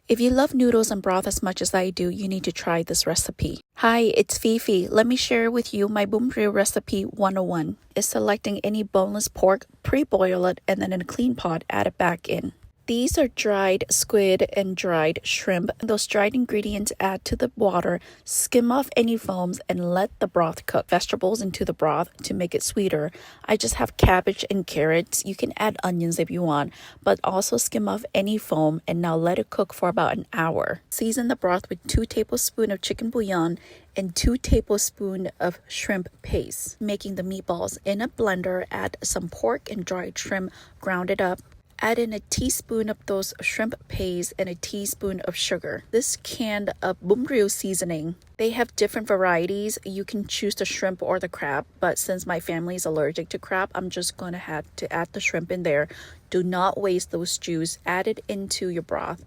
If you love noodles and broth as much as I do, you need to try this recipe. Hi, it's Fifi. Let me share with you my Bún Riêu recipe 101. Is selecting any boneless pork, pre-boil it, and then in a clean pot, add it back in. These are dried squid and dried shrimp. Those dried ingredients add to the water, skim off any foams, and let the broth cook. Vegetables into the broth to make it sweeter. I just have cabbage and carrots. You can add onions if you want, but also skim off any foam and now let it cook for about an hour. Season the broth with 2 tablespoons of chicken bouillon and 2 tablespoons of shrimp paste. Making the meatballs in a blender, add some pork and dried shrimp, ground it up. Add in a teaspoon of those shrimp paste and a teaspoon of sugar. This can of Bún Riêu seasoning. They have different varieties. You can choose the shrimp or the crab, but since my family is allergic to crab, I'm just going to have to add the shrimp in there. Do not waste those juice. Add it into your broth.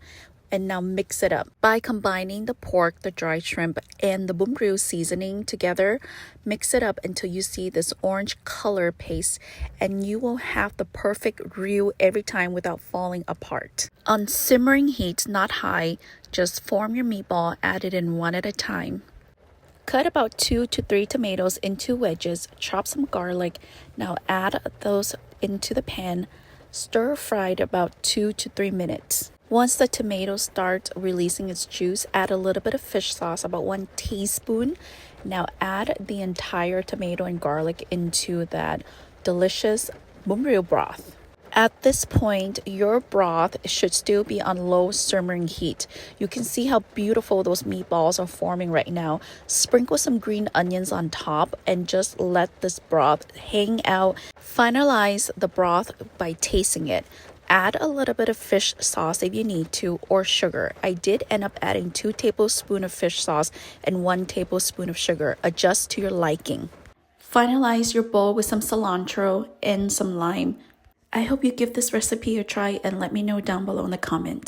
And now mix it up. By combining the pork, the dried shrimp, and the Bún Riêu seasoning together, mix it up until you see this orange color paste, and you will have the perfect riêu every time without falling apart. On simmering heat, not high, just form your meatball, add it in one at a time. Cut about 2 to 3 tomatoes into wedges, chop some garlic. Now add those into the pan. Stir fried about 2 to 3 minutes. Once the tomato starts releasing its juice, add a little bit of fish sauce, about 1 teaspoon. Now add the entire tomato and garlic into that delicious Bún Riêu broth. At this point, your broth should still be on low simmering heat. You can see how beautiful those meatballs are forming right now. Sprinkle some green onions on top and just let this broth hang out. Finalize the broth by tasting it. Add a little bit of fish sauce if you need to, or sugar. I did end up adding 2 tablespoons of fish sauce and 1 tablespoon of sugar. Adjust to your liking. Finalize your bowl with some cilantro and some lime. I hope you give this recipe a try and let me know down below in the comments.